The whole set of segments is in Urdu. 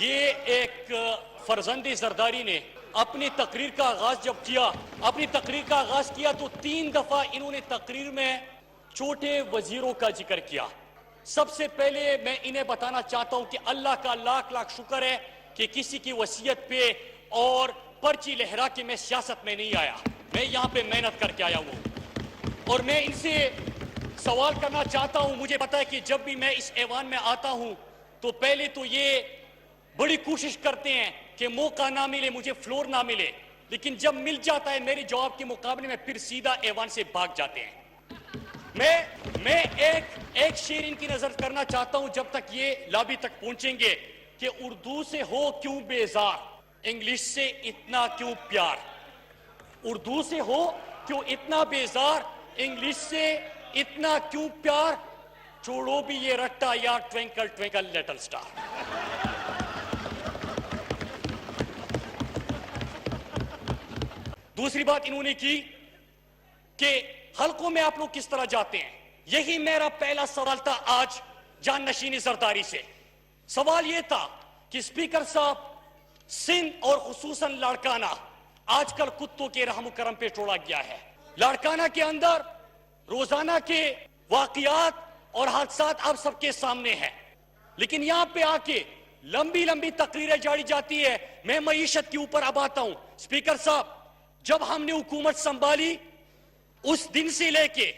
یہ ایک فرزند زرداری نے اپنی تقریر کا آغاز کیا تو 3 دفعہ انہوں نے تقریر میں چھوٹے وزیروں کا ذکر کیا۔ سب سے پہلے میں انہیں بتانا چاہتا ہوں کہ اللہ کا لاکھ شکر ہے کہ کسی کی وصیت پہ اور پرچی لہرا کے میں سیاست میں نہیں آیا، میں یہاں پہ محنت کر کے آیا ہوں۔ اور میں ان سے سوال کرنا چاہتا ہوں، مجھے پتا ہے کہ جب بھی میں اس ایوان میں آتا ہوں تو پہلے تو یہ بڑی کوشش کرتے ہیں کہ موقع نہ ملے، مجھے فلور نہ ملے، لیکن جب مل جاتا ہے میرے جواب کے مقابلے میں پھر سیدھا ایوان سے بھاگ جاتے ہیں۔ میں ایک شعر ان کی نظر کرنا چاہتا ہوں جب تک یہ لابی تک پہنچیں گے کہ اردو سے ہو کیوں بیزار، انگلش سے اتنا کیوں پیار، اردو سے ہو کیوں اتنا بیزار، انگلش سے اتنا کیوں پیار، چھوڑو بھی یہ رٹا یار ٹوینکل ٹوینکل لٹل سٹار۔ دوسری بات انہوں نے کی کہ حلقوں میں آپ لوگ کس طرح جاتے ہیں۔ یہی میرا پہلا سوال تھا آج جان نشین زرداری سے۔ سوال یہ تھا کہ اسپیکر صاحب، سندھ اور خصوصاً لاڑکانہ آج کل کتوں کے رحم و کرم پہ چھوڑا گیا ہے۔ لاڑکانہ کے اندر روزانہ کے واقعات اور حادثات آپ سب کے سامنے ہیں، لیکن یہاں پہ آ کے لمبی تقریریں جاری جاتی ہے۔ میں معیشت کے اوپر اب آتا ہوں۔ اسپیکر صاحب، جب ہم نے حکومت سنبھالی اس دن سے لے کے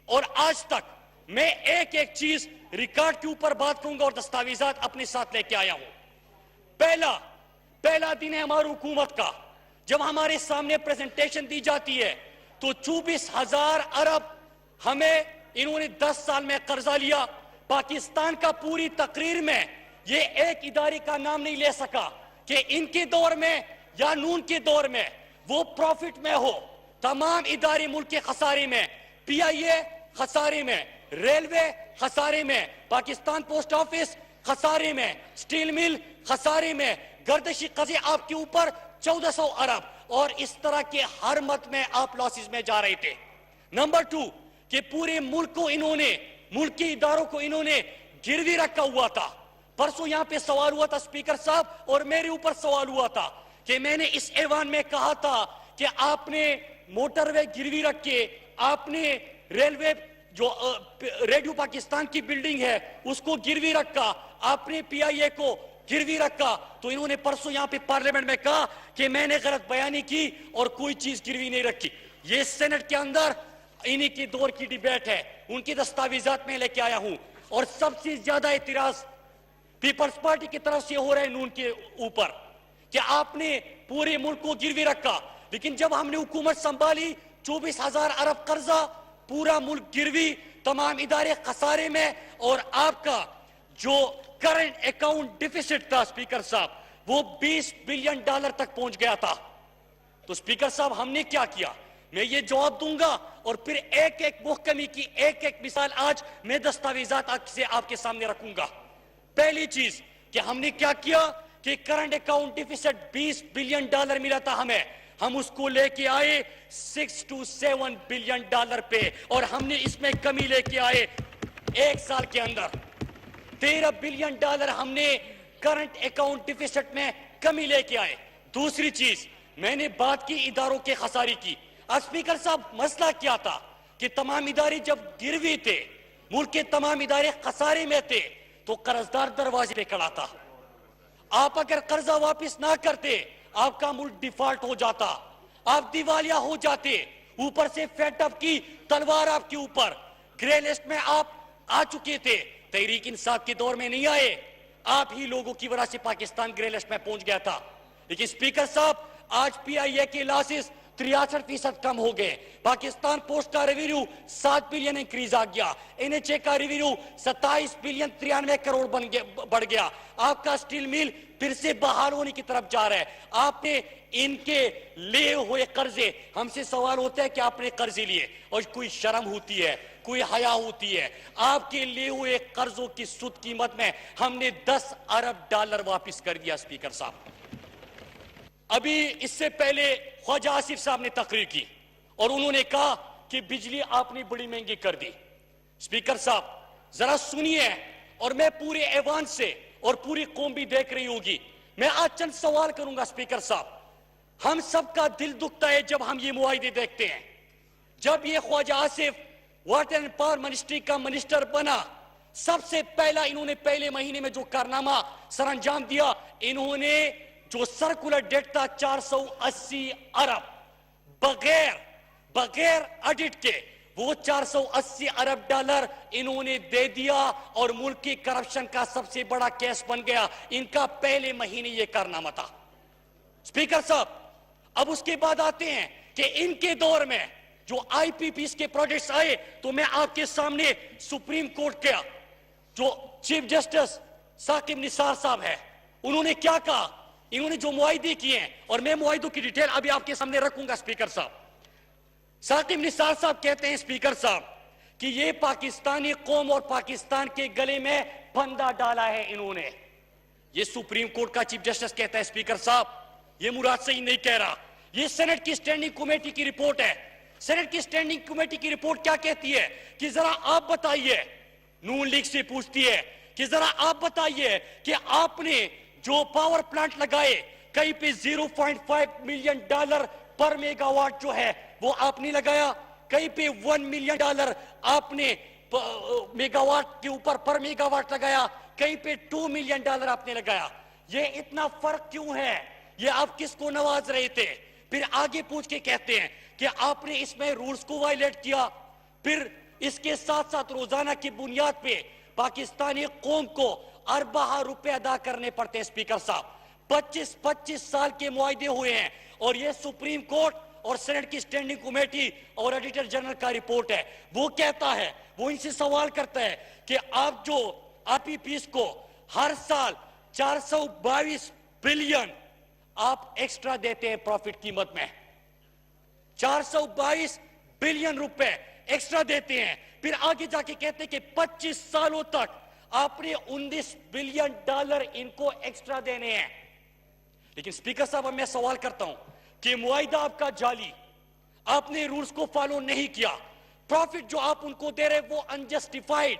اور آج تک میں ایک چیز ریکارڈ کے اوپر بات کروں گا اور دستاویزات اپنے ساتھ لے کے آیا ہوں۔ پہلا دن ہے ہماری حکومت کا، جب ہمارے سامنے پریزنٹیشن دی جاتی ہے تو 24,000 ارب ہمیں انہوں نے 10 سال میں قرضہ لیا۔ پاکستان کا پوری تقریر میں یہ ایک ادارے کا نام نہیں لے سکا کہ ان کے دور میں یا نون کے دور میں وہ پروفٹ میں ہو۔ تمام ادارے ملک کے خسارے میں، پی آئی اے خسارے میں، ریلوے خسارے میں، پاکستان پوسٹ آفس خسارے میں، سٹیل مل خسارے میں، گردشی قرضے آپ کے اوپر 1400 ارب، اور اس طرح کے ہر مت میں آپ لاسز میں جا رہے تھے۔ نمبر 2 کہ پورے ملک کو انہوں نے، ملک کے اداروں کو انہوں نے گروی رکھا ہوا تھا۔ پرسوں یہاں پہ سوال ہوا تھا اسپیکر صاحب، اور میرے اوپر سوال ہوا تھا کہ میں نے اس ایوان میں کہا تھا کہ آپ نے موٹر وے گروی رکھ کے، آپ نے ریلوے جو ریڈیو پاکستان کی بلڈنگ ہے اس کو گروی رکھا، آپ نے پی آئی اے کو گروی رکھا۔ تو انہوں نے پرسوں یہاں پہ پارلیمنٹ میں کہا کہ میں نے غلط بیانی کی اور کوئی چیز گروی نہیں رکھی۔ یہ سینٹ کے اندر انہی کی دور کی ڈیبیٹ ہے، ان کی دستاویزات میں لے کے آیا ہوں۔ اور سب سے زیادہ اعتراض پیپلز پارٹی کی طرف سے ہو رہے ہیں نون کے اوپر کہ آپ نے پورے ملک کو گروی رکھا، لیکن جب ہم نے حکومت سنبھالی 24,000 ارب قرضہ، پورا ملک گروی، تمام ادارے خسارے میں، اور آپ کا جو کرنٹ اکاؤنٹ ڈیفیسٹ تھا اسپیکر صاحب وہ $20 بلین تک پہنچ گیا تھا۔ تو اسپیکر صاحب ہم نے کیا کیا؟ میں یہ جواب دوں گا اور پھر ایک محکمی کی ایک مثال آج میں دستاویزات آپ کے سامنے رکھوں گا۔ پہلی چیز کہ ہم نے کیا کیا کہ کرنٹ اکاؤنٹ ڈیفیسٹ $20 بلین ملا تھا ہمیں، ہم اس کو لے کے آئے $6 to $7 بلین پہ، اور ہم نے اس میں کمی لے کے آئے ایک سال کے اندر $13 بلین ہم نے کرنٹ اکاؤنٹ ڈیفیسٹ میں کمی لے کے آئے۔ دوسری چیز میں نے بات کی اداروں کے خسارے کی۔ اسپیکر صاحب مسئلہ کیا تھا کہ تمام ادارے جب گروی تھے، ملک کے تمام ادارے خسارے میں تھے، تو قرضدار دروازے پہ کھڑا تھا۔ آپ اگر قرضہ واپس نہ کرتے آپ کا ملک ڈیفالٹ ہو جاتا، آپ دیوالیہ ہو جاتے، اوپر سے فیٹ اپ کی تلوار آپ کے اوپر، گرے لسٹ میں آپ آ چکے تھے۔ تحریک انصاف کے دور میں نہیں آئے، آپ ہی لوگوں کی وجہ سے پاکستان گرے لسٹ میں پہنچ گیا تھا۔ لیکن اسپیکر صاحب آج پی آئی اے کے لاسز 63% کم ہو گئے، پاکستان پوسٹ کا ریونیو 7 بلین انکریز آ گیا، این ایچ اے کا ریونیو 27 بلین 93 کروڑ بڑھ گیا، آپ کا سٹیل مل پھر سے بحال ہونے کی طرف جا رہا ہے۔ آپ نے ان کے لے ہوئے قرضے، ہم سے سوال ہوتا ہے کہ آپ نے قرضے لیے، اور کوئی شرم ہوتی ہے، کوئی حیا ہوتی ہے؟ آپ کے لے ہوئے قرضوں کی سود قیمت میں ہم نے $10 ارب واپس کر دیا۔ اسپیکر صاحب ابھی اس سے پہلے خواجہ آصف صاحب نے تقریر کی اور انہوں نے کہا کہ بجلی آپ نے بڑی مہنگی کر دی۔ اسپیکر صاحب ذرا سنیے، اور میں پورے ایوان سے اور پوری قوم بھی دیکھ رہی ہوگی، میں آج چند سوال کروں گا اسپیکر صاحب. ہم سب کا دل دکھتا ہے جب ہم یہ معاہدے دیکھتے ہیں. جب یہ Khawaja Asif water and power ministry کا منسٹر بنا, سب سے پہلا انہوں نے پہلے مہینے میں جو کارنامہ سر انجام دیا, انہوں نے جو سرکولر ڈیٹ تھا 480 ارب بغیر آڈٹ کے وہ 480 ارب ڈالر انہوں نے دے دیا, اور ملک کی کرپشن کا سب سے بڑا کیس بن گیا. ان کا پہلے مہینے یہ کارنامہ تھا. اسپیکر صاحب, اب اس کے بعد آتے ہیں کہ ان کے دور میں جو آئی پی پیز کے پروجیکٹس آئے, تو میں آپ کے سامنے سپریم کورٹ کا جو چیف جسٹس ثاقب نثار صاحب ہے, انہوں نے کیا کہا, انہوں نے جو معاہدے کیے ہیں, اور میں معاہدوں کی ڈیٹیل ابھی آپ کے سامنے رکھوں گا. اسپیکر صاحب, ثاقب نثار صاحب کہتے ہیں اسپیکر صاحب کہ یہ پاکستانی قوم اور پاکستان کے گلے میں پھندا ڈالا ہے انہوں نے. یہ سپریم کورٹ کا چیف جسٹس کہتا ہے اسپیکر صاحب, یہ مراد صحیح نہیں کہہ رہا. یہ سینٹ کی سٹینڈنگ کمیٹی کی رپورٹ ہے. سینٹ کی سٹینڈنگ کمیٹی کی رپورٹ کیا کہتی ہے کہ ذرا آپ بتائیے, نون لیگ سے پوچھتی ہے کہ ذرا آپ بتائیے کہ آپ نے جو پاور پلانٹ لگائے, کہیں پہ 0.5 million dollar per mega what جو ہے وہ آپ نے لگایا, کہیں پہ 1 ملین ڈالر آپ نے میگا واٹ کے اوپر پر میگا واٹ لگایا, کہیں پہ 2 ملین ڈالر آپ نے لگایا. یہ اتنا فرق کیوں ہے؟ یہ آپ کس کو نواز رہے تھے؟ پھر آگے پوچھ کے کہتے ہیں کہ آپ نے اس میں رولز کو وائلیٹ کیا. پھر اس کے ساتھ ساتھ روزانہ کی بنیاد پہ پاکستانی قوم کو اربہ روپے ادا کرنے پڑتے ہیں. اسپیکر صاحب, 25 سال کے معاہدے ہوئے ہیں, اور یہ سپریم کورٹ اور سینٹ کی سٹینڈنگ کمیٹی اور ایڈیٹر جنرل کا رپورٹ ہے. وہ کہتا ہے, وہ ان سے سوال کرتا ہے کہ آپ جو آئی پی پیز کو ہر سال 422 بلین آپ ایکسٹرا دیتے ہیں پروفٹ قیمت میں, 422 بلین روپے ایکسٹرا دیتے ہیں. پھر آگے جا کے کہتے ہیں کہ 25 سالوں تک آپ نے 19 بلین ڈالر ان کو ایکسٹرا دینے ہیں. لیکن اسپیکر صاحب, میں سوال کرتا ہوں کہ معاہدہ آپ کا جعلی, آپ نے رولز کو فالو نہیں کیا, پروفٹ جو آپ ان کو دے رہے وہ انجسٹیفائیڈ.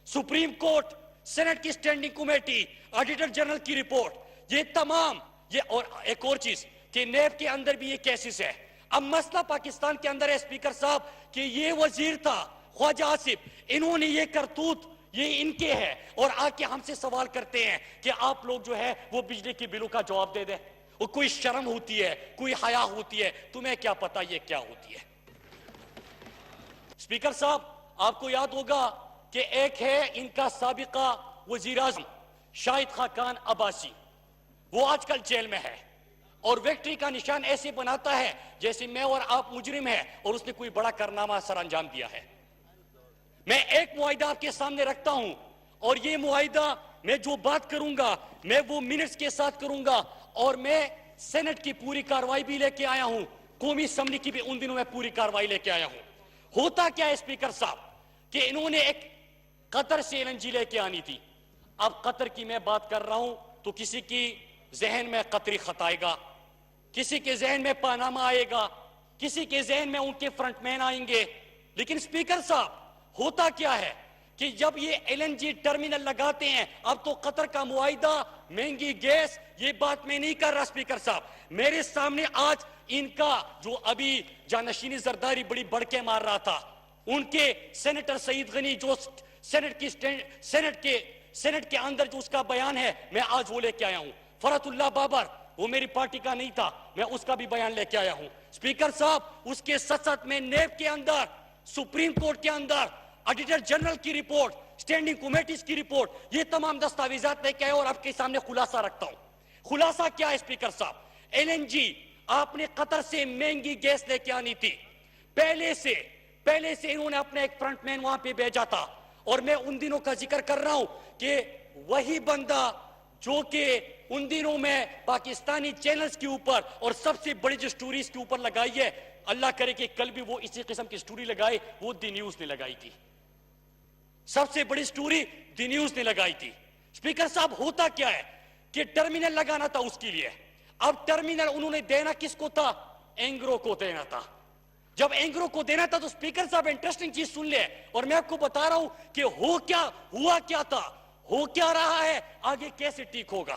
سپریم کورٹ, سینٹ کی سٹینڈنگ کمیٹی, آڈیٹر جنرل کی رپورٹ, یہ تمام یہ, اور ایک اور چیز کہ نیب کے اندر بھی یہ کیسز ہے. اب مسئلہ پاکستان کے اندر ہے اسپیکر صاحب کہ یہ وزیر تھا خواجہ آصف, انہوں نے یہ کرتوت یہ ان کے ہے, اور آ کے ہم سے سوال کرتے ہیں کہ آپ لوگ جو ہے وہ بجلی کی بلوں کا جواب دے دیں. اور کوئی شرم ہوتی ہے, کوئی حیا ہوتی ہے, تمہیں کیا پتا یہ کیا ہوتی ہے. اسپیکر صاحب, آپ کو یاد ہوگا کہ ایک ہے ان کا سابقہ وزیر اعظم شاہد خاقان عباسی, وہ آج کل جیل میں ہے, اور وکٹری کا نشان ایسے بناتا ہے جیسے میں اور آپ مجرم ہیں اور اس نے کوئی بڑا کارنامہ سر انجام دیا ہے. میں ایک معاہدہ آپ کے سامنے رکھتا ہوں, اور یہ معاہدہ میں جو بات کروں گا میں وہ منٹس کے ساتھ کروں گا, اور میں سینٹ کی پوری کاروائی بھی لے کے آیا ہوں, قومی اسمبلی کی بھی ان دنوں میں پوری کاروائی لے کے آیا ہوں. ہوتا کیا ہے اسپیکر صاحب کہ انہوں نے ایک قطر سے LNG لے کے آنی تھی. اب قطر کی میں بات کر رہا ہوں تو کسی کی ذہن میں قطری خط آئے گا, کسی کے ذہن میں پاناما آئے گا, کسی کے ذہن میں ان کے فرنٹ مین آئیں گے. لیکن اسپیکر صاحب, ہوتا کیا ہے کہ جب یہ LNG ٹرمینل لگاتے ہیں, اب تو قطر کا معاہدہ, مہنگی گیس, یہ بات میں نہیں کر رہا اسپیکر صاحب. میرے سامنے آج ان کا جو ابھی جانشینی زرداری بڑی بڑھ کے مار رہا تھا, ان کے سینیٹر سعید غنی جو سینٹ کے اندر جو اس کا بیان ہے, میں آج وہ لے کے آیا ہوں. فرحت اللہ بابر, وہ میری پارٹی کا نہیں تھا, میں اس کا بھی بیان لے کے آیا ہوں. اسپیکر صاحب, اس کے ساتھ میں نیب کے اندر, سپریم کورٹ کے اندر, آڈیٹر جنرل کی رپورٹ, سٹینڈنگ کمیٹیز کی رپورٹ, یہ تمام دستاویزات لے کے آئے اور آپ کے سامنے خلاصہ رکھتا ہوں. خلاصہ کیا ہے اسپیکر صاحب؟ LNG آپ نے قطر سے مہنگی گیس لے کے آنی تھی. پہلے سے انہوں نے اپنے ایک فرنٹ مین وہاں پہ بھیجا تھا, اور میں ان دنوں کا ذکر کر رہا ہوں کہ وہی بندہ جو کہ ان دنوں میں پاکستانی چینلز کے اوپر اور سب سے بڑی جو سٹوریز کے اوپر لگائی ہے, اللہ کرے کہ کل بھی وہ اسی قسم کی سٹوری لگائے, وہ دی نیوز نے لگائی تھی. سب سے بڑی سٹوری دی نیوز نے لگائی تھی. اسپیکر صاحب, ہوتا کیا ہے کہ ٹرمینل لگانا تھا اس کے لیے. اب ٹرمینل انہوں نے دینا کس کو تھا؟ اینگرو کو دینا تھا. جب اینگرو کو دینا تھا تو اسپیکر صاحب انٹرسٹنگ چیز سن لے, اور میں آپ کو بتا رہا ہوں کہ ہوا کیا تھا, ہو کیا رہا ہے, آگے کیسے ٹھیک ہوگا.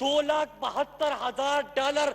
$2,72,000